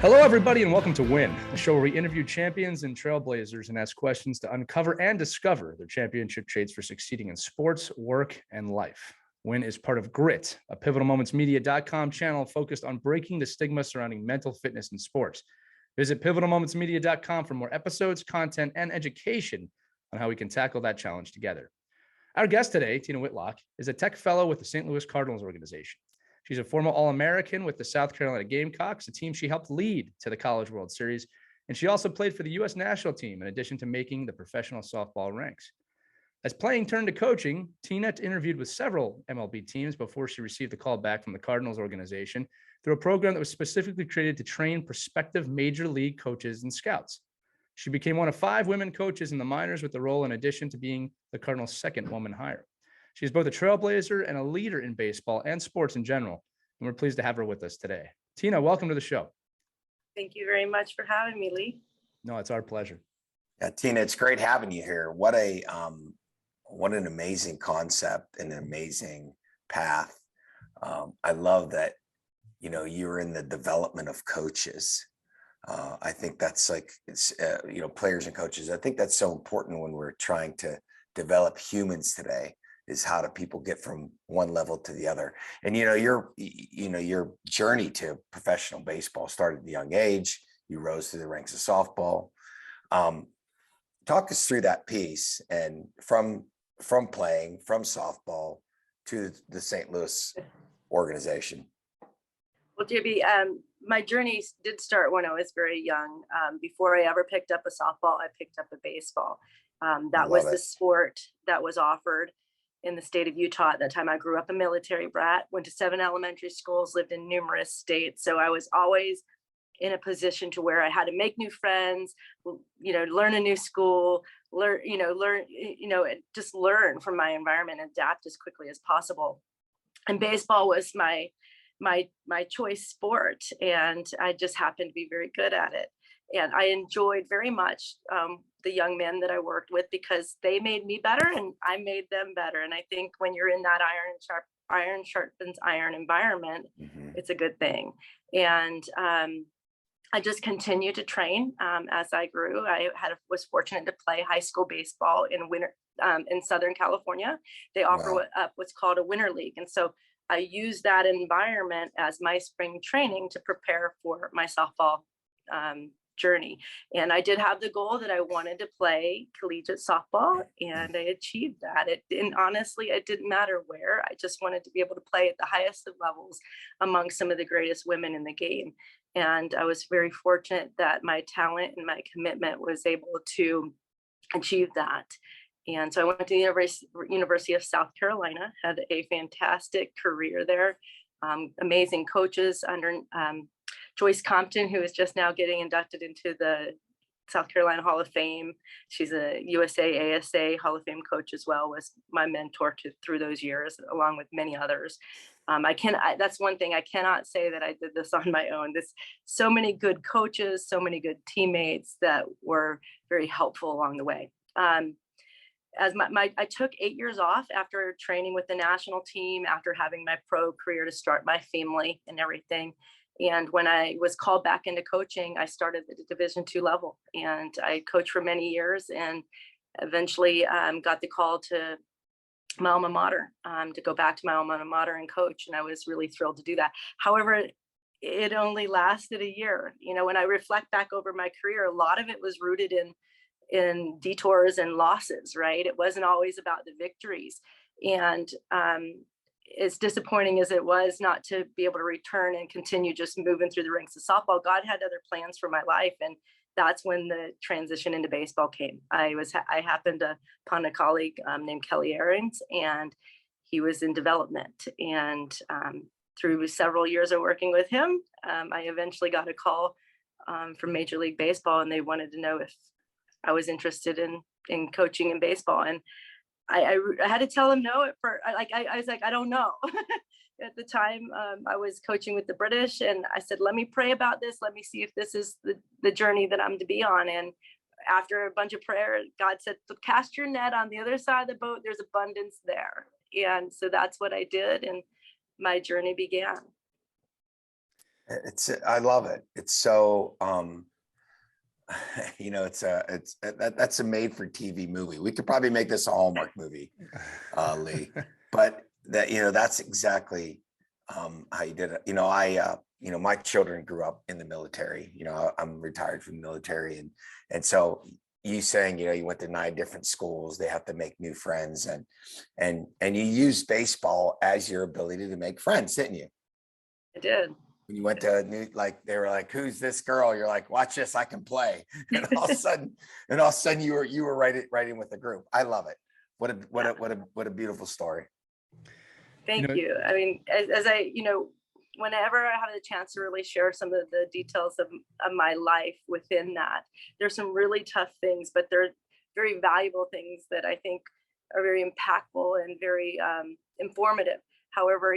Hello, everybody, and welcome to Win, the show where we interview champions and trailblazers and ask questions to uncover and discover their championship traits for succeeding in sports, work, and life. Win is part of Grit, a pivotalmomentsmedia.com channel focused on breaking the stigma surrounding mental fitness in sports. Visit pivotalmomentsmedia.com for more episodes, content, and education on how we can tackle that challenge together. Our guest today, Tina Whitlock, is a tech fellow with the St. Louis Cardinals organization. She's a former All-American with the South Carolina Gamecocks, a team she helped lead to the College World Series, and she also played for the U.S. national team in addition to making the professional softball ranks. As playing turned to coaching, Tina interviewed with several MLB teams before she received the call back from the Cardinals organization through a program that was specifically created to train prospective major league coaches and scouts. She became one of 5 women coaches in the minors with the role in addition to being the Cardinals' second woman hire. She's both a trailblazer and a leader in baseball and sports in general, and we're pleased to have her with us today. Tina, welcome to the show. Thank you very much for having me, Lee. No, it's our pleasure. Yeah, Tina, it's great having you here. What an amazing concept and an amazing path. I love that, you're in the development of coaches. I think that's players and coaches. I think that's so important when we're trying to develop humans today, is how do people get from one level to the other. And, your journey to professional baseball started at a young age. You rose through the ranks of softball. Talk us through that piece and from playing from softball to the St. Louis organization. Well, JB, my journey did start when I was very young. Before I ever picked up a softball, I picked up a baseball. That was the sport that was offered in the state of Utah. At that time, I grew up a military brat, went to 7 elementary schools, lived in numerous states. So I was always in a position to where I had to make new friends, learn a new school, just learn from my environment and adapt as quickly as possible. And baseball was my choice sport, and I just happened to be very good at it. And I enjoyed very much the young men that I worked with because they made me better and I made them better. And I think when you're in that iron sharpens iron environment, it's a good thing. And I just continued to train as I grew. I was fortunate to play high school baseball in Southern California. They offer what's called a winter league. And so I used that environment as my spring training to prepare for my softball journey. And I did have the goal that I wanted to play collegiate softball, and I achieved that. And honestly, it didn't matter where. I just wanted to be able to play at the highest of levels among some of the greatest women in the game. And I was very fortunate that my talent and my commitment was able to achieve that. And so I went to the University of South Carolina, had a fantastic career there, amazing coaches under Joyce Compton, who is just now getting inducted into the South Carolina Hall of Fame. She's a USA ASA Hall of Fame coach as well, was my mentor through those years, along with many others. That's one thing I cannot say that I did this on my own. So many good coaches, so many good teammates that were very helpful along the way. I took 8 years off after training with the national team, after having my pro career to start my family and everything. And when I was called back into coaching, I started at the Division II level, and I coached for many years and eventually got the call to my alma mater, to go back to my alma mater and coach. And I was really thrilled to do that. However, it only lasted a year. When I reflect back over my career, a lot of it was rooted in detours and losses, right? It wasn't always about the victories. And as disappointing as it was not to be able to return and continue just moving through the ranks of softball, God had other plans for my life. And that's when the transition into baseball came. I happened upon a colleague named Kelly Aarons, and he was in development. And through several years of working with him, I eventually got a call from Major League Baseball, and they wanted to know if I was interested in coaching in baseball. And I had to tell him no at first. I was like, I don't know. At the time, I was coaching with the British, and I said, let me pray about this. Let me see if this is the journey that I'm to be on. And after a bunch of prayer, God said, so cast your net on the other side of the boat. There's abundance there. And so that's what I did. And my journey began. I love it. It's so, that's a made for TV movie. We could probably make this a Hallmark movie, Lee, but that's exactly how you did it. My children grew up in the military. I'm retired from the military, and so you saying, you went to 9 different schools, they have to make new friends, and you used baseball as your ability to make friends, didn't you? I did. When you went to they were like, "Who's this girl?" You're like, "Watch this, I can play." And all of a sudden, you were right in with the group. I love it. What a beautiful story. Thank you. I mean, as I, whenever I have the chance to really share some of the details of my life within that, there's some really tough things, but they're very valuable things that I think are very impactful and very informative. However,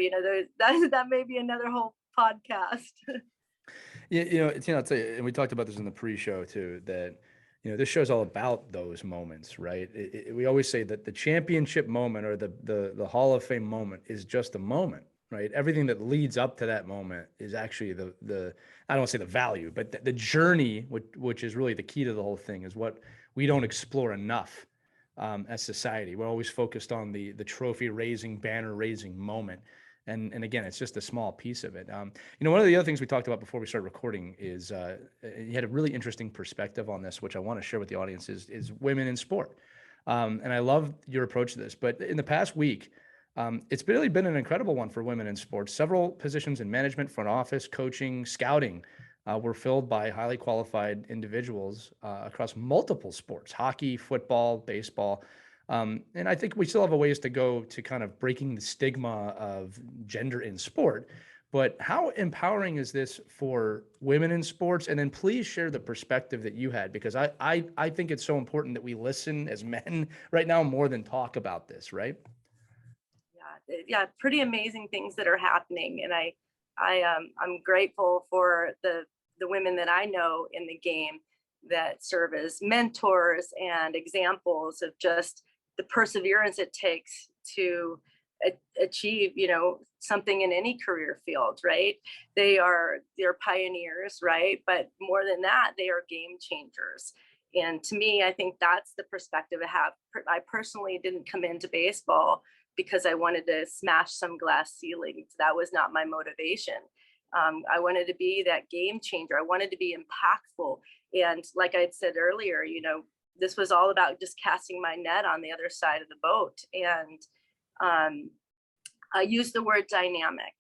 that may be another whole podcast. I'll tell you, and we talked about this in the pre-show too, that this show's all about those moments, right? We always say that the championship moment or the Hall of Fame moment is just a moment, right? Everything that leads up to that moment is actually the I don't want to say the value, but the journey, which is really the key to the whole thing, is what we don't explore enough as society. We're always focused on the trophy raising, banner raising moment. And again, it's just a small piece of it. One of the other things we talked about before we started recording is you had a really interesting perspective on this, which I want to share with the audience, is women in sport. And I love your approach to this. But in the past week, it's really been an incredible one for women in sports. Several positions in management, front office, coaching, scouting were filled by highly qualified individuals across multiple sports: hockey, football, baseball. And I think we still have a ways to go to kind of breaking the stigma of gender in sport. But how empowering is this for women in sports? And then please share the perspective that you had, because I think it's so important that we listen as men right now more than talk about this, right? Yeah, pretty amazing things that are happening. And I'm grateful for the women that I know in the game that serve as mentors and examples of just the perseverance it takes to achieve, something in any career field, right? They're pioneers, right? But more than that, they are game changers. And to me, I think that's the perspective I have. I personally didn't come into baseball because I wanted to smash some glass ceilings. That was not my motivation. I wanted to be that game changer. I wanted to be impactful. And like I had said earlier, this was all about just casting my net on the other side of the boat. And I use the word dynamic.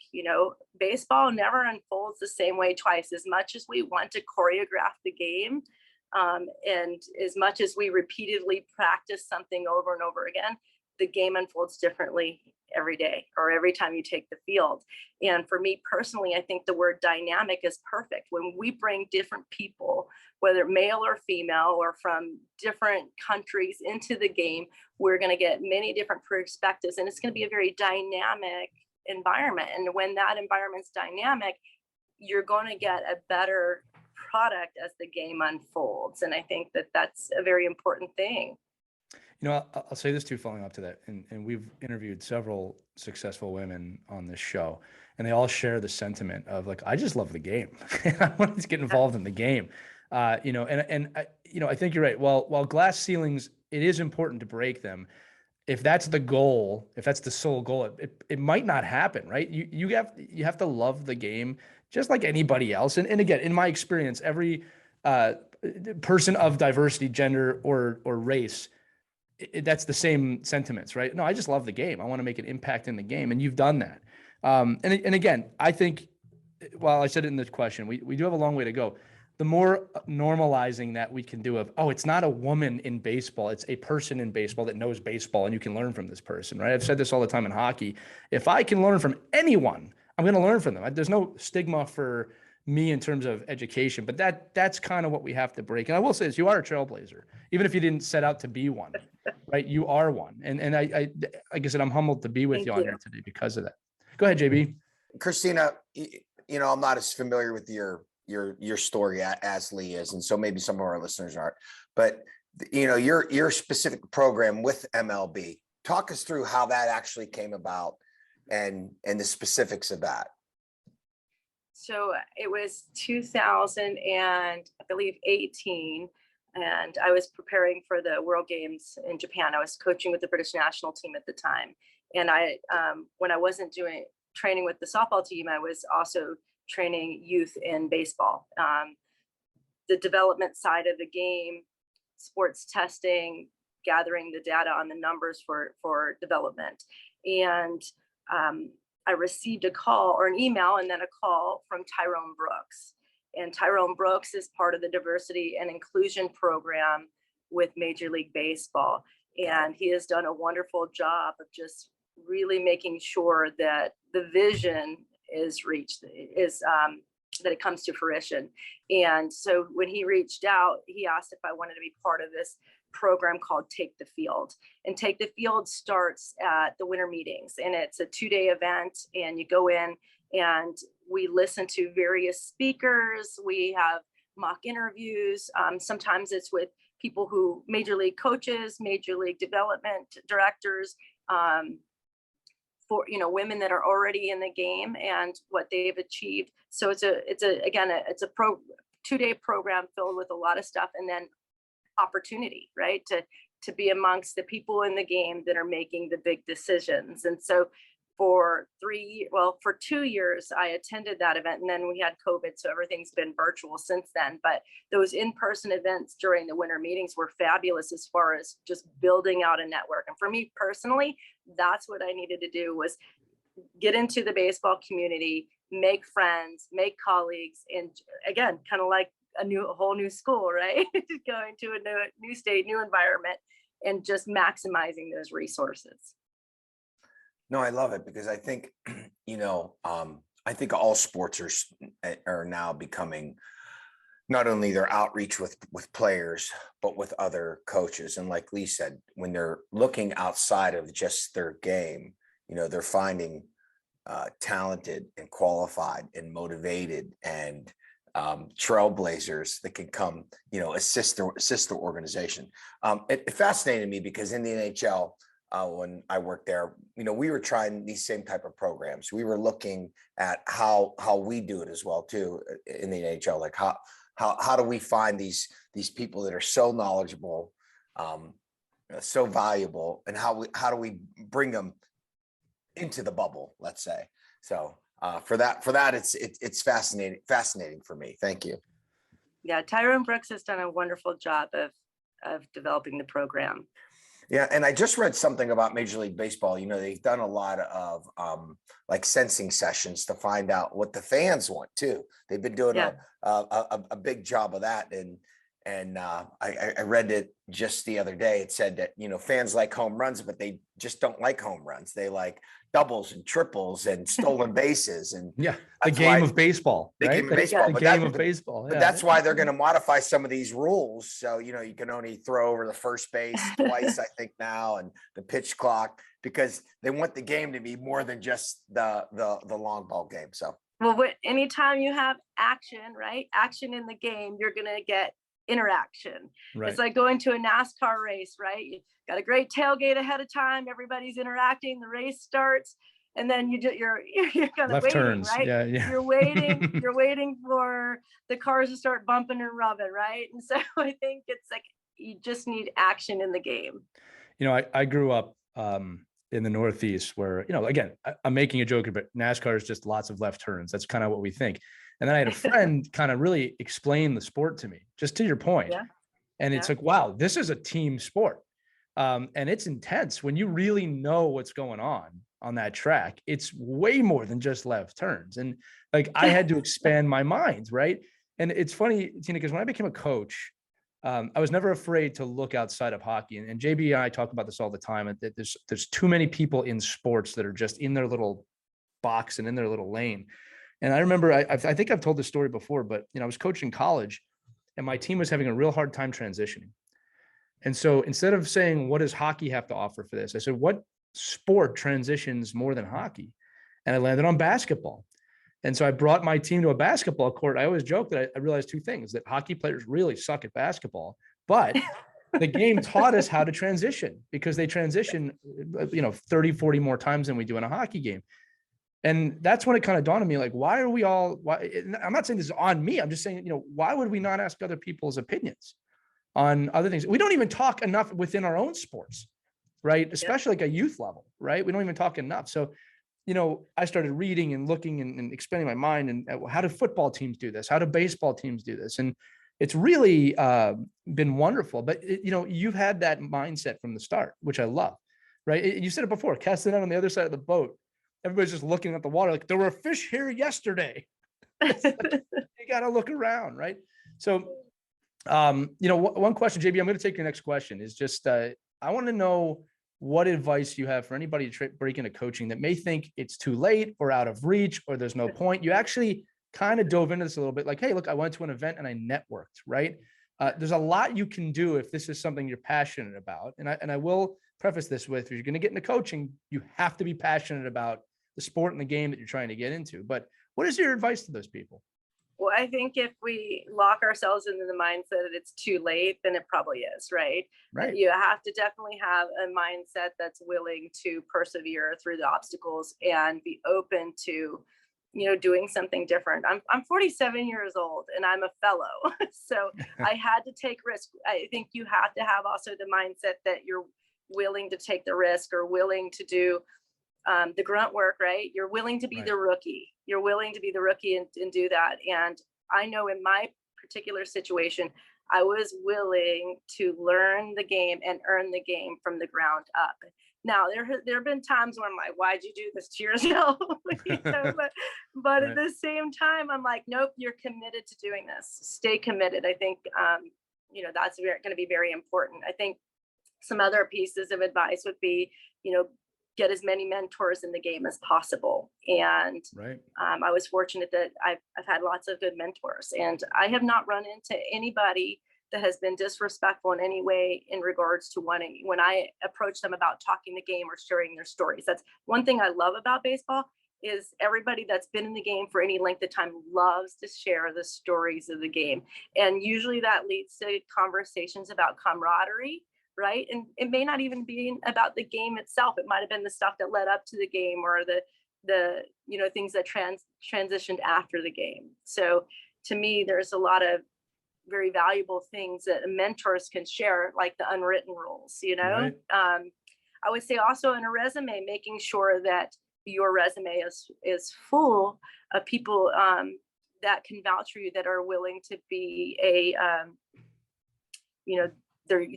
Baseball never unfolds the same way twice. As much as we want to choreograph the game, and as much as we repeatedly practice something over and over again, the game unfolds differently every day or every time you take the field. And for me personally, I think the word dynamic is perfect. When we bring different people, whether male or female or from different countries, into the game, we're going to get many different perspectives, and it's going to be a very dynamic environment. And when that environment's dynamic, you're going to get a better product as the game unfolds. And I think that that's a very important thing. I'll say this too, following up to that, and we've interviewed several successful women on this show, and they all share the sentiment of like, I just love the game. I want to get involved in the game. I think you're right. While glass ceilings, it is important to break them. If that's the goal, if that's the sole goal, it might not happen, right? You have to love the game just like anybody else. And again, in my experience, every person of diversity, gender or race, that's the same sentiments, right? No, I just love the game. I want to make an impact in the game. And you've done that. And again, I think, while I said it in the question, we do have a long way to go. The more normalizing that we can do of, it's not a woman in baseball, it's a person in baseball that knows baseball, and you can learn from this person, right? I've said this all the time in hockey. If I can learn from anyone, I'm going to learn from them. There's no stigma for me in terms of education, but that's kind of what we have to break. And I will say this, you are a trailblazer, even if you didn't set out to be one, right? You are one. And I like I said, I'm humbled to be with you on here today because of that. Go ahead, JB. Christina, I'm not as familiar with your story as Lee is, and so maybe some of our listeners aren't, but your specific program with MLB, talk us through how that actually came about and the specifics of that. So it was 2000 and I believe 18, and I was preparing for the World Games in Japan. I was coaching with the British national team at the time, and when I wasn't doing training with the softball team, I was also training youth in baseball. The development side of the game, sports testing, gathering the data on the numbers for development, and I received a call or an email and then a call from Tyrone Brooks. And Tyrone Brooks is part of the diversity and inclusion program with Major League Baseball. And he has done a wonderful job of just really making sure that the vision is reached, that it comes to fruition. And so when he reached out, he asked if I wanted to be part of this program called Take the Field. And Take the Field starts at the winter meetings, and it's a 2-day event, and you go in and we listen to various speakers. We have mock interviews. Sometimes it's with people who major league coaches, major league development directors, for women that are already in the game and what they've achieved. So it's a 2-day program filled with a lot of stuff, and then opportunity, right, to be amongst the people in the game that are making the big decisions. And so for 2 years I attended that event, and then we had COVID, so everything's been virtual since then. But those in-person events during the winter meetings were fabulous as far as just building out a network. And for me personally, that's what I needed to do, was get into the baseball community, make friends, make colleagues, and again, kind of like a whole new school, right? Going to a new state, new environment, and just maximizing those resources. No, I love it, because I think, I think all sports are now becoming not only their outreach with players, but with other coaches. And like Lee said, when they're looking outside of just their game, they're finding talented and qualified and motivated and trailblazers that can come, assist the organization. It fascinated me because in the NHL, when I worked there, we were trying these same type of programs. We were looking at how we do it as well too in the NHL. Like how do we find these people that are so knowledgeable, so valuable, and how do we bring them into the bubble, let's say. So for that, it's fascinating for me. Thank you. Yeah, Tyrone Brooks has done a wonderful job of developing the program. Yeah, and I just read something about Major League Baseball. They've done a lot of like sensing sessions to find out what the fans want too. They've been doing a big job of that, and I read it just the other day. It said that fans like home runs, but they just don't like home runs. They like doubles and triples and stolen bases, and the game of baseball, right? The game of baseball. The game of baseball. But that's why they're going to modify some of these rules. So, you can only throw over the first base twice, I think now, and the pitch clock, because they want the game to be more than just the long ball game. So, well, anytime you have action, right? Action in the game, you're going to get interaction. Right. It's like going to a NASCAR race, right? You got a great tailgate ahead of time. Everybody's interacting. The race starts, and then you're kind of waiting, turns. Right? Yeah. You're waiting for the cars to start bumping and rubbing, right? And so I think it's like you just need action in the game. I grew up in the Northeast where, again, I'm making a joke, but NASCAR is just lots of left turns. That's kind of what we think. And then I had a friend kind of really explain the sport to me, just to your point. Yeah. And it's like, wow, this is a team sport. And it's intense when you really know what's going on that track. It's way more than just left turns. And like, I had to expand my mind. Right. And it's funny, Tina, because when I became a coach, I was never afraid to look outside of hockey. And JB and I talk about this all the time. That there's too many people in sports that are just in their little box and in their little lane. And I remember, I think I've told this story before, but I was coaching college, and my team was having a real hard time transitioning. And so instead of saying, what does hockey have to offer for this? I said, what sport transitions more than hockey? And I landed on basketball. And so I brought my team to a basketball court. I always joke that I realized two things, that hockey players really suck at basketball, but the game taught us how to transition, because they transition, 30, 40 more times than we do in a hockey game. And that's when it kind of dawned on me, like, why are we all, why, I'm not saying this is on me. I'm just saying, why would we not ask other people's opinions on other things? We don't even talk enough within our own sports, right? Especially like a youth level, right? We don't even talk enough. So, I started reading and looking and expanding my mind, and how do football teams do this? How do baseball teams do this? And it's really been wonderful. But, you've had that mindset from the start, which I love, right? You said it before, casting out on the other side of the boat. Everybody's just looking at the water like there were fish here yesterday. Like, you got to look around, right? So, one question, JB, I'm going to take your next question is just, I want to know what advice you have for anybody to break into coaching that may think it's too late or out of reach, or there's no point. You actually kind of dove into this a little bit, like, hey, look, I went to an event and I networked, right? There's a lot you can do if this is something you're passionate about. And I will preface this with, if you're going to get into coaching, you have to be passionate about the sport and the game that you're trying to get into. But what is your advice to those people? Well, I think if we lock ourselves into the mindset that it's too late, then it probably is, right? Right. You have to definitely have a mindset that's willing to persevere through the obstacles and be open to, doing something different. I'm 47 years old and I'm a fellow. So I had to take risk. I think you have to have also the mindset that you're willing to take the risk, or willing to do the grunt work, right? You're willing to be the rookie. You're willing to be the rookie and do that. And I know in my particular situation, I was willing to learn the game and earn the game from the ground up. Now, there have been times where I'm like, why'd you do this to yourself? But at the same time, I'm like, nope, you're committed to doing this. Stay committed. I think, that's going to be very important. I think some other pieces of advice would be, get as many mentors in the game as possible. And I was fortunate that I've had lots of good mentors, and I have not run into anybody that has been disrespectful in any way in regards to when I approach them about talking the game or sharing their stories. That's one thing I love about baseball, is everybody that's been in the game for any length of time loves to share the stories of the game. And usually that leads to conversations about camaraderie, right? And it may not even be about the game itself. It might have been the stuff that led up to the game, or the things that transitioned after the game. So to me, there's a lot of very valuable things that mentors can share, like the unwritten rules, Right. I would say also in a resume, making sure that your resume is full of people that can vouch for you, that are willing to be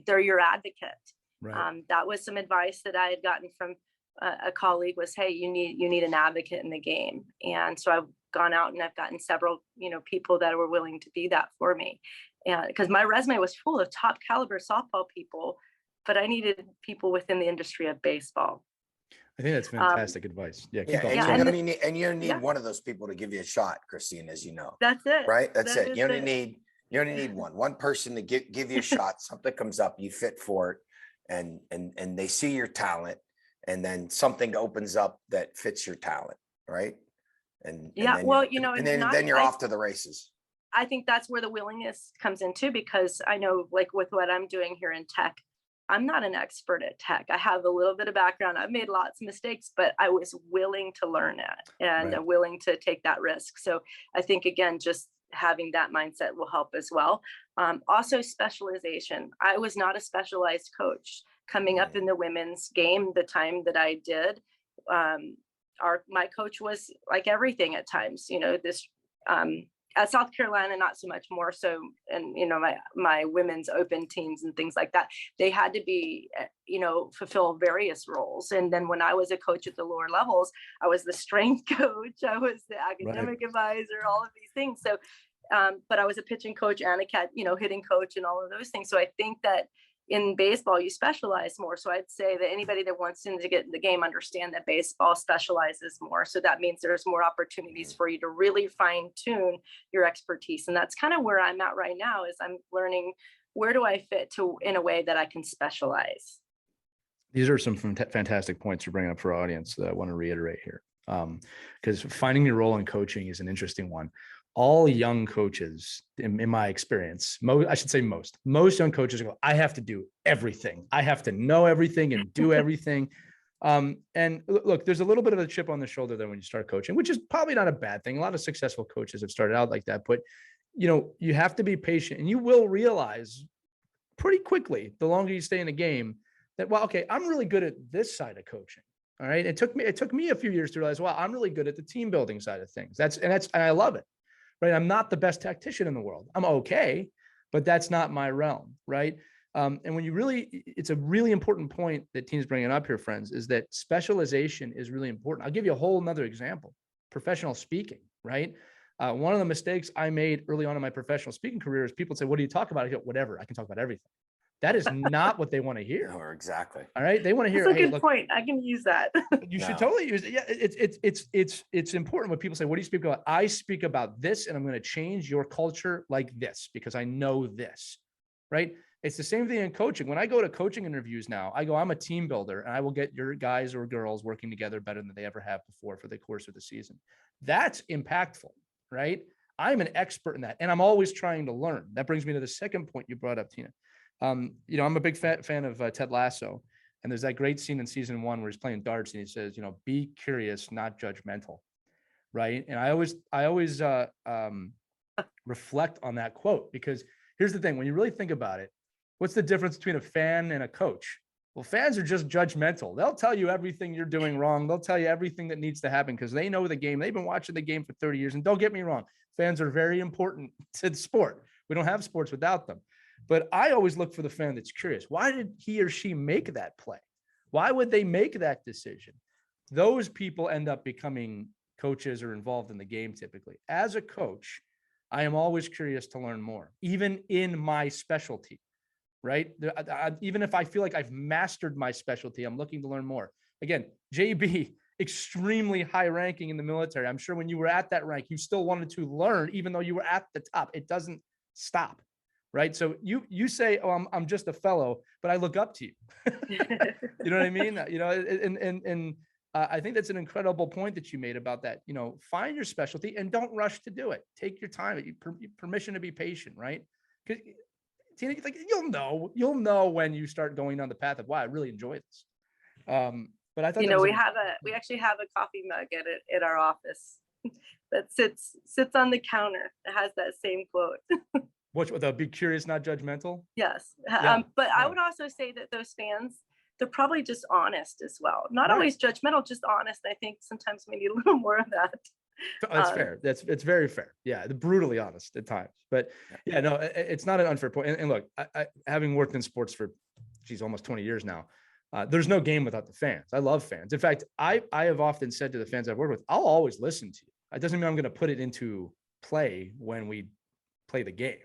they're your advocate. Right. That was some advice that I had gotten from a colleague, was, hey, you need an advocate in the game. And so I've gone out and I've gotten several, people that were willing to be that for me. And because my resume was full of top caliber softball people, but I needed people within the industry of baseball. I think that's fantastic advice. Yeah. Keep going. And you need one of those people to give you a shot, Christine, as you know. That's it. Right. That's it. You only need one person to give you a shot. Something comes up, you fit for it, and they see your talent, and then something opens up that fits your talent, right? And then you're off to the races. I think that's where the willingness comes in too, because I know, like with what I'm doing here in tech, I'm not an expert at tech. I have a little bit of background. I've made lots of mistakes, but I was willing to learn it and willing to take that risk. So I think, again, just having that mindset will help as well. Also, specialization. I was not a specialized coach coming up in the women's game the time that I did. My coach was like everything at times, at South Carolina, not so much, more so. And, my women's open teams and things like that, they had to be, fulfill various roles. And then when I was a coach at the lower levels, I was the strength coach, I was the academic advisor, all of these things. So, but I was a pitching coach and a hitting coach and all of those things. So I think that in baseball, you specialize more. So I'd say that anybody that wants to get in the game, understand that baseball specializes more. So that means there's more opportunities for you to really fine tune your expertise. And that's kind of where I'm at right now, is I'm learning, where do I fit in a way that I can specialize? These are some fantastic points you're bringing up for our audience that I want to reiterate here. Because finding your role in coaching is an interesting one. All young coaches, in my experience, most young coaches go, I have to do everything. I have to know everything and do everything. And look, there's a little bit of a chip on the shoulder there when you start coaching, which is probably not a bad thing. A lot of successful coaches have started out like that, but you have to be patient, and you will realize pretty quickly, the longer you stay in the game, that, well, okay, I'm really good at this side of coaching. All right. It took me a few years to realize, well, I'm really good at the team building side of things. And I love it. Right. I'm not the best tactician in the world. I'm okay, but that's not my realm. Right. And when it's a really important point that teams bringing up here, friends, is that specialization is really important. I'll give you a whole nother example: professional speaking. Right. One of the mistakes I made early on in my professional speaking career is people say, "What do you talk about?" I go, "Whatever. I can talk about everything." That is not what they want to hear. Or exactly. All right. They want to hear, That's a hey, good look, point. I can use that. you should totally use it. Yeah. It's important when people say, "What do you speak about?" I speak about this, and I'm going to change your culture like this because I know this. Right. It's the same thing in coaching. When I go to coaching interviews now, I go, I'm a team builder, and I will get your guys or girls working together better than they ever have before for the course of the season. That's impactful, right? I'm an expert in that, and I'm always trying to learn. That brings me to the second point you brought up, Tina. I'm a big fan of Ted Lasso, and there's that great scene in season 1 where he's playing darts, and he says, be curious, not judgmental, right? And I always reflect on that quote, because here's the thing: when you really think about it, what's the difference between a fan and a coach? Well, fans are just judgmental. They'll tell you everything you're doing wrong. They'll tell you everything that needs to happen because they know the game. They've been watching the game for 30 years. And don't get me wrong, fans are very important to the sport. We don't have sports without them. But I always look for the fan that's curious. Why did he or she make that play? Why would they make that decision? Those people end up becoming coaches or involved in the game typically. As a coach, I am always curious to learn more, even in my specialty. Right? Even if I feel like I've mastered my specialty, I'm looking to learn more. Again, JB, extremely high ranking in the military. I'm sure when you were at that rank, you still wanted to learn, even though you were at the top. It doesn't stop. Right? So you say, "Oh, I'm just a fellow," but I look up to you. You know what I mean? And I think that's an incredible point that you made about that. Find your specialty and don't rush to do it. Take your time. Permission to be patient. Right? Because Tina, like, you'll know when you start going down the path of, wow, I really enjoy this. But I thought we actually have a coffee mug at our office that sits on the counter. It has that same quote. Which, with a be curious, not judgmental. Yes. Yeah. But I would also say that those fans, they're probably just honest as well. Not always judgmental, just honest. I think sometimes we need a little more of that. That's fair. It's very fair. Yeah, brutally honest at times. But yeah, no, it's not an unfair point. And look, I having worked in sports for almost 20 years now, there's no game without the fans. I love fans. In fact, I have often said to the fans I've worked with, I'll always listen to you. It doesn't mean I'm going to put it into play when we play the game,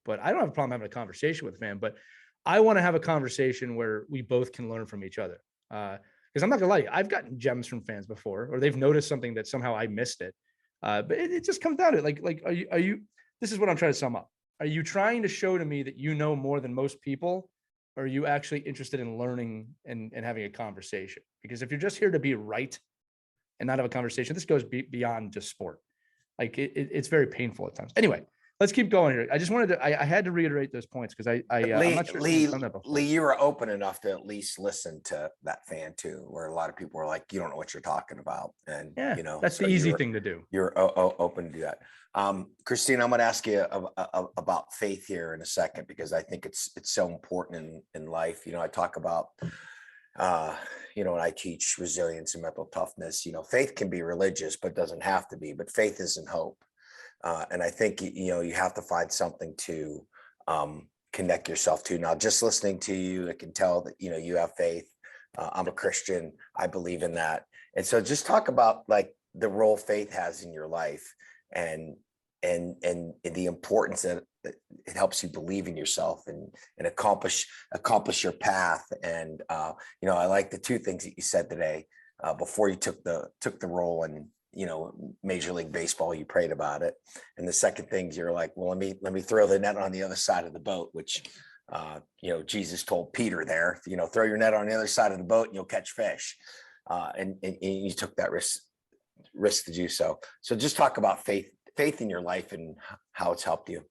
but I don't have a problem having a conversation with a fan. But I want to have a conversation where we both can learn from each other. Because I'm not gonna lie to you, I've gotten gems from fans before, or they've noticed something that somehow I missed it. But it just comes down to it. Like, are you, this is what I'm trying to sum up. Are you trying to show to me that you know more than most people? Or are you actually interested in learning and having a conversation? Because if you're just here to be right and not have a conversation, this goes beyond just sport. Like it's very painful at times. Anyway, let's keep going here. I just wanted to, I had to reiterate those points because I'm not sure Lee, you were open enough to at least listen to that fan too, where a lot of people were like, you don't know what you're talking about. And, that's the easy thing to do. You're open to do that. Christine, I'm going to ask you about faith here in a second, because I think it's so important in life. I talk about, when I teach resilience and mental toughness, faith can be religious, but doesn't have to be, but faith isn't hope. And I think, you have to find something to connect yourself to. Now, just listening to you, I can tell that, you have faith. I'm a Christian. I believe in that. And so just talk about like the role faith has in your life and the importance that it helps you believe in yourself and accomplish your path. And, I like the two things that you said today, before you took the role in, Major League Baseball, you prayed about it. And the second thing, you're like, well, let me throw the net on the other side of the boat, which, Jesus told Peter there, throw your net on the other side of the boat and you'll catch fish. And you took that risk to do so. So just talk about faith in your life and how it's helped you.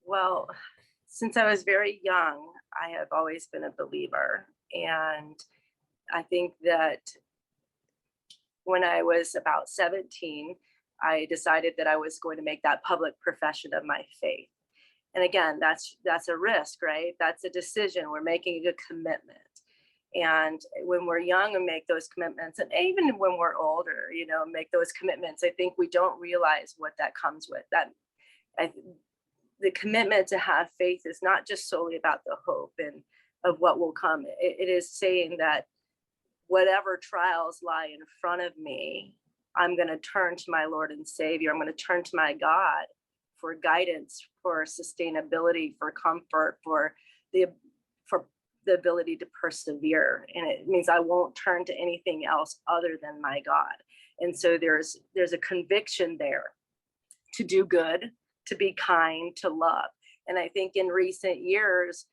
Well, since I was very young, I have always been a believer. And I think that when I was about 17, I decided that I was going to make that public profession of my faith. And again, that's a risk, right? That's a decision. We're making a commitment. And when we're young and make those commitments, and even when we're older, make those commitments, I think we don't realize what that comes with. The commitment to have faith is not just solely about the hope and of what will come. It is saying that whatever trials lie in front of me, I'm going to turn to my Lord and Savior. I'm going to turn to my God for guidance, for sustainability, for comfort, for the ability to persevere. And it means I won't turn to anything else other than my God. And so there's a conviction there to do good, to be kind, to love. And I think in recent years,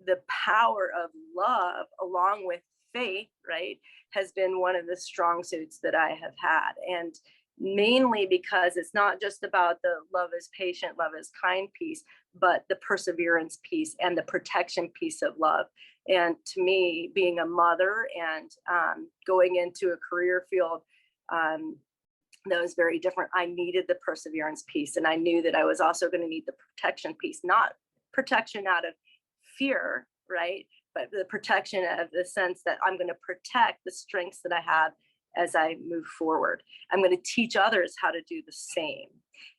the power of love along with faith, right, has been one of the strong suits that I have had. And mainly because it's not just about the love is patient, love is kind piece, but the perseverance piece and the protection piece of love. And to me, being a mother and going into a career field that was very different, I needed the perseverance piece. And I knew that I was also going to need the protection piece, not protection out of fear, right? But the protection of the sense that I'm going to protect the strengths that I have as I move forward. I'm going to teach others how to do the same.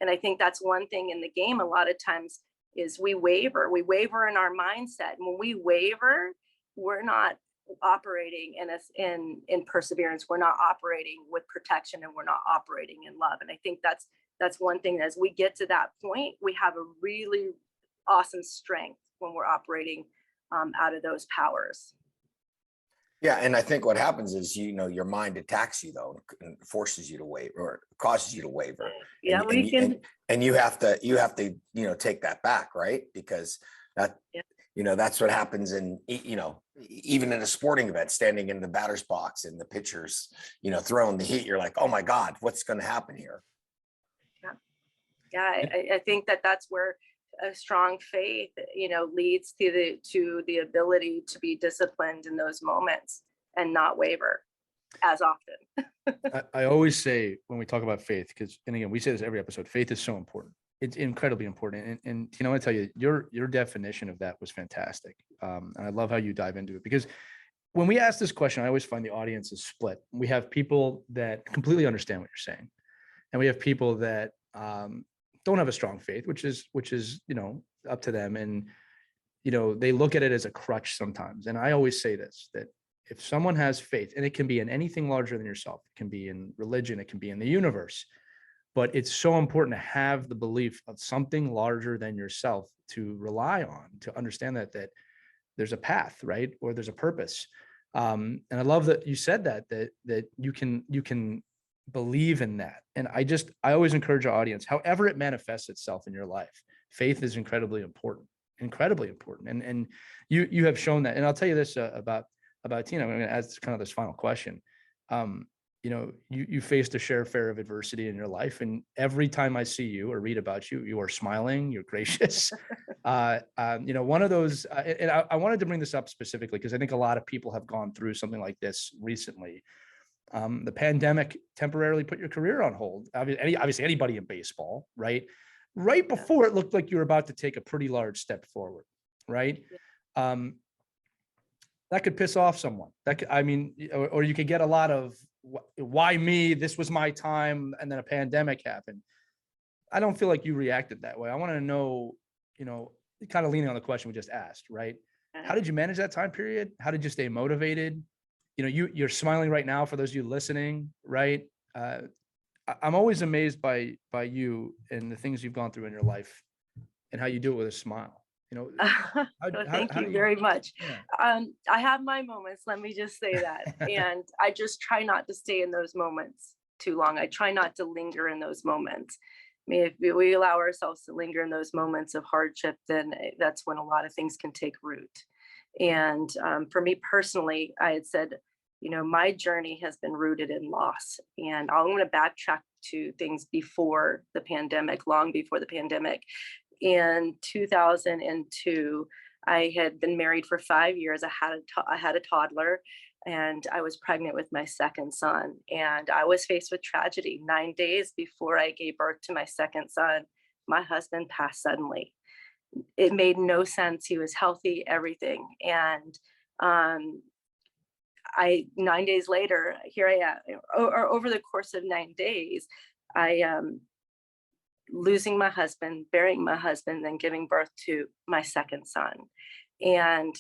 And I think that's one thing in the game a lot of times is we waver in our mindset. And when we waver, we're not operating in perseverance. We're not operating with protection, and we're not operating in love. And I think that's one thing. As we get to that point, we have a really awesome strength when we're operating out of those powers. Yeah, and I think what happens is, your mind attacks you though, and forces you to waver, or causes you to waver. Yeah, and you have to, take that back, right? Because that, that's what happens in, even in a sporting event, standing in the batter's box and the pitcher's, throwing the heat. You're like, oh my God, what's going to happen here? Yeah, I think that's where a strong faith, leads to the ability to be disciplined in those moments and not waver as often. I always say when we talk about faith, and again, we say this every episode, faith is so important. It's incredibly important. And I want to tell you, your definition of that was fantastic. And I love how you dive into it, because when we ask this question, I always find the audience is split. We have people that completely understand what you're saying, and we have people that don't have a strong faith, which is up to them. And they look at it as a crutch sometimes. And I always say this, that if someone has faith, and it can be in anything larger than yourself, it can be in religion, it can be in the universe, but it's so important to have the belief of something larger than yourself to rely on, to understand that there's a path, right? Or there's a purpose. And I love that you said that you can believe in that. And I always encourage our audience, however it manifests itself in your life, faith is incredibly important. And you have shown that. And I'll tell you this about Tina. I'm going to ask kind of this final question. You faced a share fair of adversity in your life, and every time I see you or read about you, you are smiling, you're gracious. One of those, and I wanted to bring this up specifically because I think a lot of people have gone through something like this recently. The pandemic temporarily put your career on hold. Obviously, anybody in baseball, right? Right before it looked like you were about to take a pretty large step forward, right? That could piss off someone. Or you could get a lot of, why me? This was my time, and then a pandemic happened. I don't feel like you reacted that way. I want to know, kind of leaning on the question we just asked, right? How did you manage that time period? How did you stay motivated? You're smiling right now for those of you listening, right? I'm always amazed by you and the things you've gone through in your life and how you do it with a smile. Thank you very much. Yeah. I have my moments, let me just say that. And I just try not to stay in those moments too long. I try not to linger in those moments. I mean, if we allow ourselves to linger in those moments of hardship, then that's when a lot of things can take root. And for me personally, I had said, my journey has been rooted in loss. And I'm going to backtrack to things before the pandemic, long before the pandemic. In 2002, I had been married for 5 years. I had a toddler, and I was pregnant with my second son. And I was faced with tragedy. 9 days before I gave birth to my second son, my husband passed suddenly. It made no sense. He was healthy, everything. And 9 days later, here I am, or over the course of 9 days, I losing my husband, burying my husband, then giving birth to my second son. And,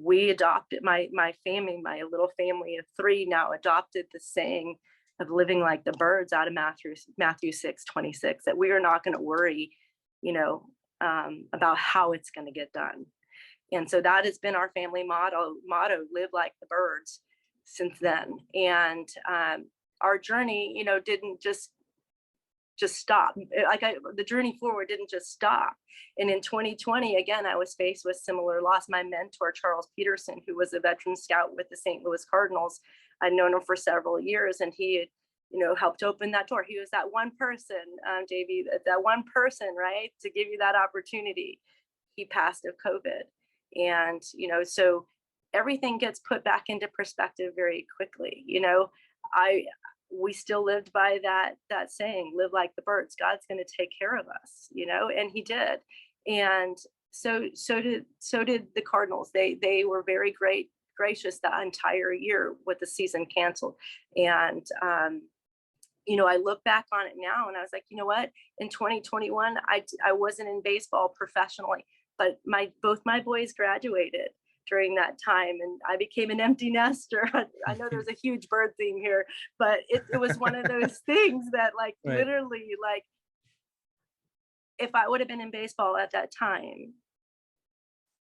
we adopted my family, my little family of 3 now adopted the saying of living like the birds out of Matthew 6:26, that we are not going to worry, about how it's going to get done. And so that has been our family motto, live like the birds, since then. And our journey, didn't just stop. The journey forward didn't just stop. And in 2020, again, I was faced with similar loss. My mentor, Charles Peterson, who was a veteran scout with the St. Louis Cardinals, I'd known him for several years, and he had, helped open that door. He was that one person, JV, that one person, right, to give you that opportunity. He passed of COVID. And, so everything gets put back into perspective very quickly. We still lived by that saying, live like the birds. God's going to take care of us, and he did. And so did the Cardinals. They were very gracious that entire year with the season canceled. And, I look back on it now and I was like, you know what, in 2021, I wasn't in baseball professionally, but both my boys graduated during that time, and I became an empty nester. I know there's a huge bird theme here, but it was one of those things that right. Literally, if I would have been in baseball at that time,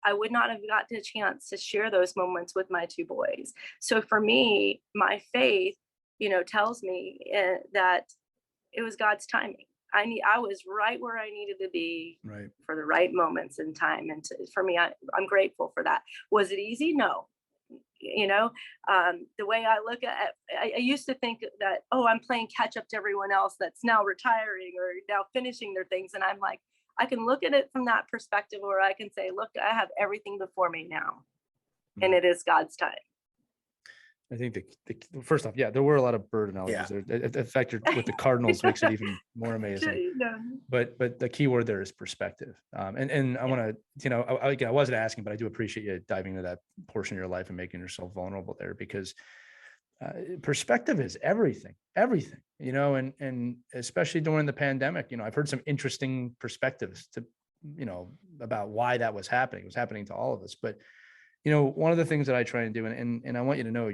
I would not have gotten a chance to share those moments with my 2 boys. So for me, my faith, tells me that it was God's timing. I was right where I needed to be for the right moments in time. And for me, I'm grateful for that. Was it easy? No. The way I look at it, I used to think that, I'm playing catch up to everyone else that's now retiring or now finishing their things. And I'm like, I can look at it from that perspective, or I can say, look, I have everything before me now, and it is God's time. I think first off, there were a lot of bird analogies there. In fact, with the Cardinals makes it even more amazing. But the key word there is perspective. And I want to, I wasn't asking, but I do appreciate you diving into that portion of your life and making yourself vulnerable there, because perspective is everything, and especially during the pandemic, I've heard some interesting perspectives about why that was happening. It was happening to all of us, but one of the things that I try and do, and I want you to know,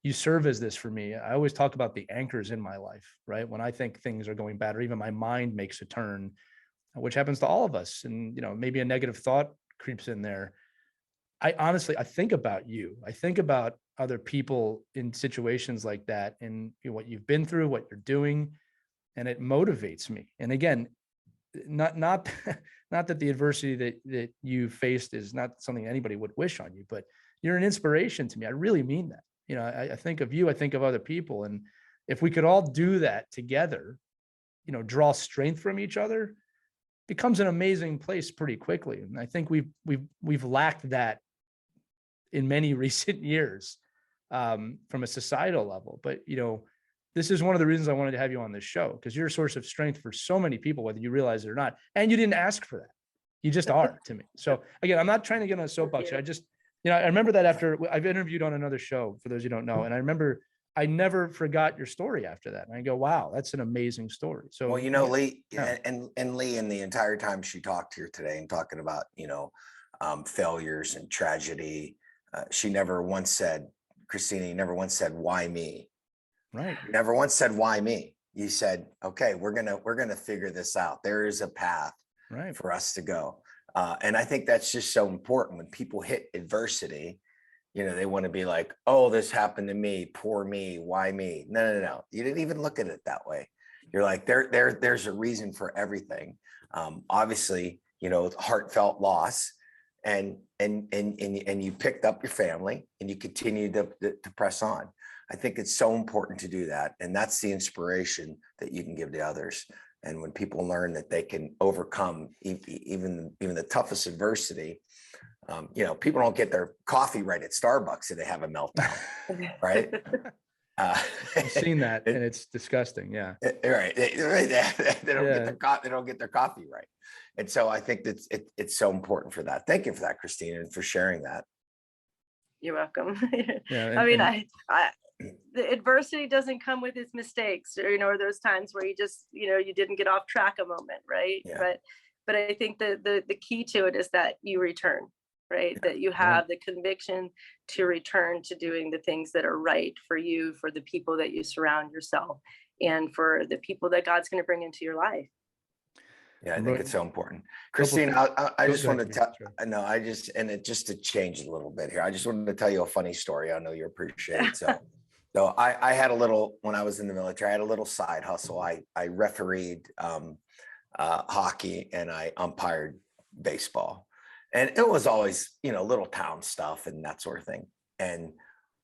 you serve as this for me. I always talk about the anchors in my life, right? When I think things are going bad, or even my mind makes a turn, which happens to all of us. And, maybe a negative thought creeps in there. I think about you. I think about other people in situations like that, and what you've been through, what you're doing, and it motivates me. And again, not that the adversity that you faced is not something anybody would wish on you, but you're an inspiration to me. I really mean that. I think of you, I think of other people. And if we could all do that together, draw strength from each other, becomes an amazing place pretty quickly. And I think we've lacked that in many recent years from a societal level. But, this is one of the reasons I wanted to have you on this show, because you're a source of strength for so many people, whether you realize it or not. And you didn't ask for that. You just are to me. So again, I'm not trying to get on a soapbox. I just, I remember that after I've interviewed on another show, for those who don't know, and I remember I never forgot your story after that. And I go, wow, that's an amazing story. So, well, Lee, and Lee, in the entire time she talked here today and talking about, failures and tragedy, she never once said, Christina, you never once said, why me? Right. You never once said, why me? You said, okay, we're going to figure this out. There is a path for us to go. And I think that's just so important. When people hit adversity, they want to be like, oh, this happened to me, poor me, why me? No. You didn't even look at it that way. You're like, there's a reason for everything. Obviously, heartfelt loss, and you picked up your family and you continued to press on. I think it's so important to do that. And that's the inspiration that you can give to others. And when people learn that they can overcome even the toughest adversity, people don't get their coffee right at Starbucks and they have a meltdown, right? I've seen that, and it's disgusting. Yeah. Right. They don't get their coffee right. And so I think that it's so important for that. Thank you for that, Christina, and for sharing that. You're welcome. Yeah. I mean, the adversity doesn't come with its mistakes, or those times where you just, you didn't get off track a moment, right? Yeah. But I think the key to it is that you return, right? That you have the conviction to return to doing the things that are right for you, for the people that you surround yourself, and for the people that God's going to bring into your life. Yeah, I think it's so important. Christine, I just want to tell, just to change a little bit here, I just wanted to tell you a funny story. I know you appreciate it. So I had a little, when I was in the military, I had a little side hustle. I refereed hockey and I umpired baseball. And it was always, little town stuff and that sort of thing. And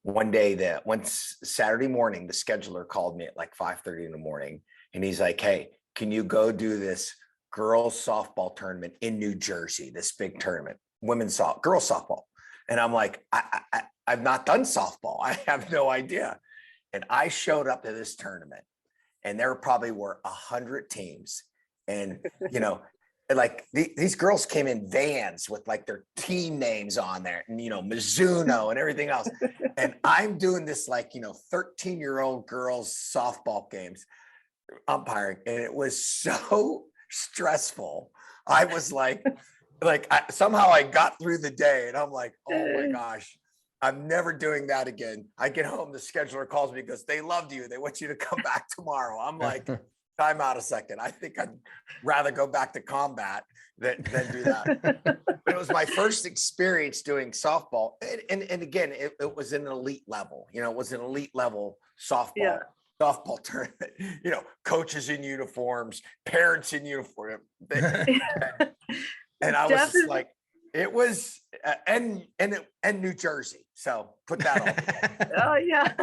one Saturday morning, the scheduler called me at like 5:30 in the morning. And he's like, hey, can you go do this girls softball tournament in New Jersey, this big tournament, girls softball. And I'm like, I've not done softball. I have no idea. And I showed up to this tournament and there probably were 100 teams. And, like these girls came in vans with like their team names on there and, Mizuno and everything else. And I'm doing this 13-year-old girls softball games umpiring. And it was so stressful. I was somehow I got through the day and I'm like, oh my gosh, I'm never doing that again. I get home, the scheduler calls me because they loved you. They want you to come back tomorrow. I'm like, time out a second. I think I'd rather go back to combat than do that. But it was my first experience doing softball. And again, it was an elite level, it was an elite level softball. Yeah. Softball tournament, coaches in uniforms, parents in uniform. And I was just like, it was, and New Jersey. So put that on. Oh yeah.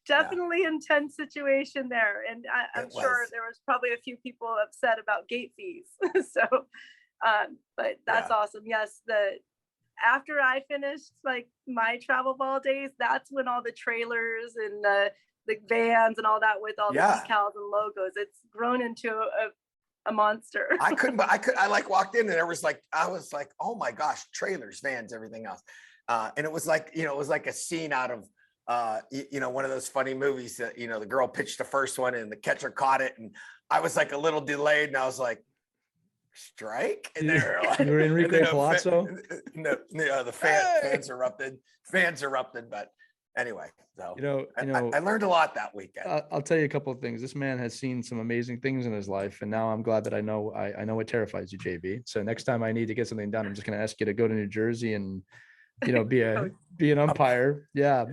Definitely intense situation there. And I'm sure there was probably a few people upset about gate fees. So, but that's awesome. Yes. After I finished my travel ball days, that's when all the trailers and the vans and all that with all the decals and logos, it's grown into a monster. I walked in and I was like, oh my gosh, trailers, vans, everything else. And it was like, it was like a scene out of, one of those funny movies that, the girl pitched the first one and the catcher caught it. And I was like a little delayed and I was like, strike. And they were like, you were Enrique Palazzo. The fans erupted, but anyway, so I learned a lot that weekend. I'll tell you a couple of things. This man has seen some amazing things in his life, and now I'm glad that I know what terrifies you, JB. So next time I need to get something done, I'm just going to ask you to go to New Jersey and be an umpire. Yeah.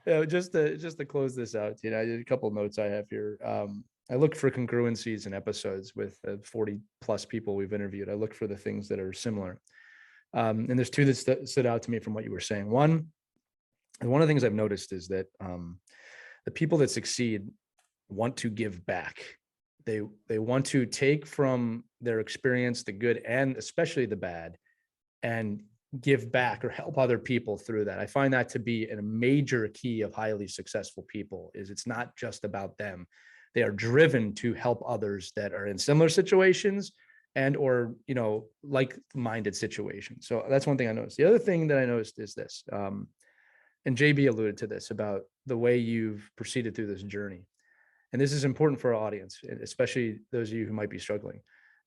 Just to close this out, I did a couple of notes I have here. I look for congruencies in episodes with 40 plus people we've interviewed. I look for the things that are similar. And there's two that stood out to me from what you were saying. One of the things I've noticed is that the people that succeed want to give back. They want to take from their experience, the good and especially the bad, and give back or help other people through that. I find that to be a major key of highly successful people. Is it's not just about them. They are driven to help others that are in similar situations and or like-minded situations. So that's one thing I noticed. The other thing that I noticed is this. And JB alluded to this about the way you've proceeded through this journey. And this is important for our audience, especially those of you who might be struggling.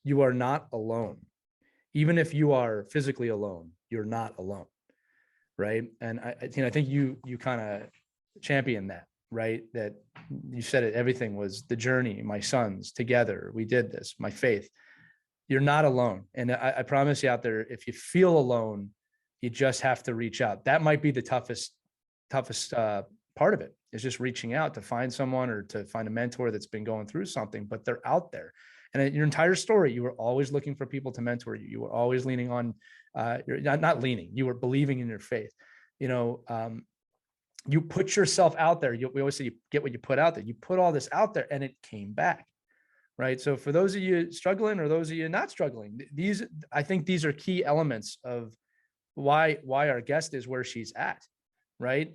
You are not alone. Even if you are physically alone, you're not alone, right? And I think you kind of champion that, right? That you said it, everything was the journey, my sons, together, we did this, my faith. You're not alone. And I promise you out there, if you feel alone, you just have to reach out. That might be the toughest part of it, is just reaching out to find someone or to find a mentor that's been going through something, but they're out there. And in your entire story, you were always looking for people to mentor you. You were always leaning on, you're not leaning, you were believing in your faith. You put yourself out there. We always say you get what you put out there. You put all this out there and it came back. right? So for those of you struggling or those of you not struggling, I think these are key elements of why our guest is where she's at, right?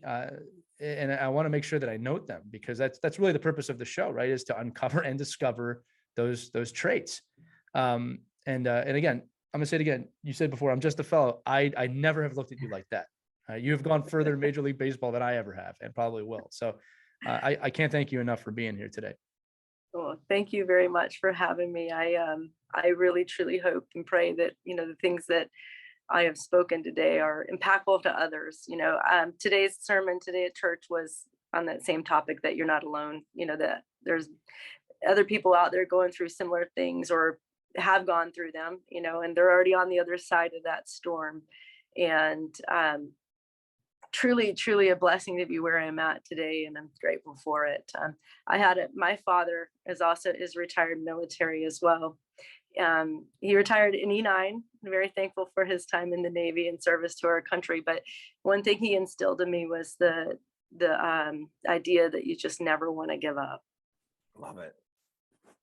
And I want to make sure that I note them, because that's really the purpose of the show, right? Is to uncover and discover those traits. And again, I'm gonna say it again. You said before, I'm just a fellow. I never have looked at you like that. You have gone further in Major League Baseball than I ever have, and probably will. So I can't thank you enough for being here today. Well, thank you very much for having me. I really truly hope and pray that, the things that I have spoken today are impactful to others. Today's sermon today at church was on that same topic, that you're not alone, that there's other people out there going through similar things or have gone through them, and they're already on the other side of that storm. And truly, truly a blessing to be where I'm at today, and I'm grateful for it. My father is retired military as well. He retired in E9. I'm very thankful for his time in the Navy and service to our country. But one thing he instilled in me was the idea that you just never want to give up. Love it.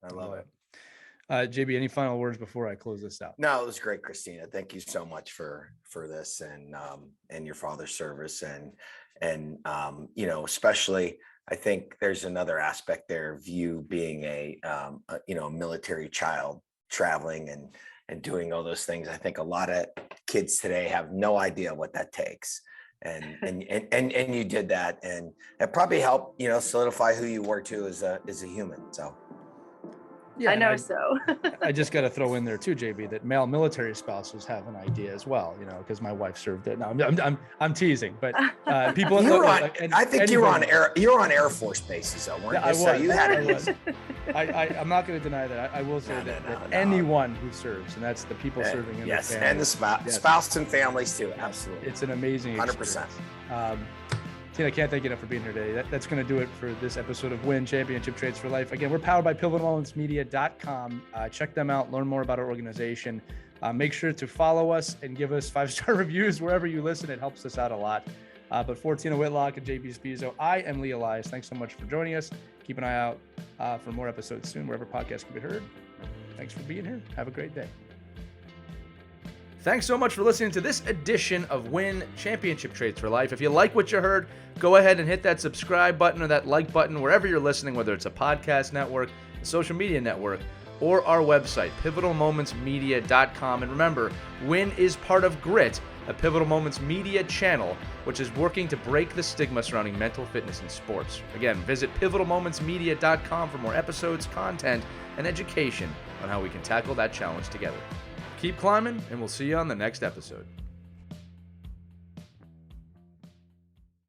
I love it. JB, any final words before I close this out? No, it was great, Christina. Thank you so much for this and your father's service and especially I think there's another aspect there of you being a military child traveling and doing all those things. I think a lot of kids today have no idea what that takes. And you did that, and it probably helped, solidify who you were too as a human. So yeah, I know. So I just got to throw in there too, JB, that male military spouses have an idea as well, because my wife served it. No, I'm teasing, but people. I think you were on Air Force bases, though, weren't you? I was. So you had it. I'm not going to deny that. I will say that anyone who serves, and that's the people serving in the family, and the spouse and families too. Absolutely, it's an amazing 100%. Tina, I can't thank you enough for being here today. That's going to do it for this episode of Win Championship Trades for Life. Again, we're powered by pivotalmomentsmedia.com. Check them out, learn more about our organization. Make sure to follow us and give us 5-star reviews wherever you listen. It helps us out a lot. But for Tina Whitlock and JB Spizzo, I am Lee Elias. Thanks so much for joining us. Keep an eye out for more episodes soon, wherever podcasts can be heard. Thanks for being here. Have a great day. Thanks so much for listening to this edition of Win Championship Trades for Life. If you like what you heard, go ahead and hit that subscribe button or that like button wherever you're listening, whether it's a podcast network, a social media network, or our website, pivotalmomentsmedia.com. And remember, Win is part of Grit, a Pivotal Moments Media channel, which is working to break the stigma surrounding mental fitness in sports. Again, visit pivotalmomentsmedia.com for more episodes, content, and education on how we can tackle that challenge together. Keep climbing, and we'll see you on the next episode.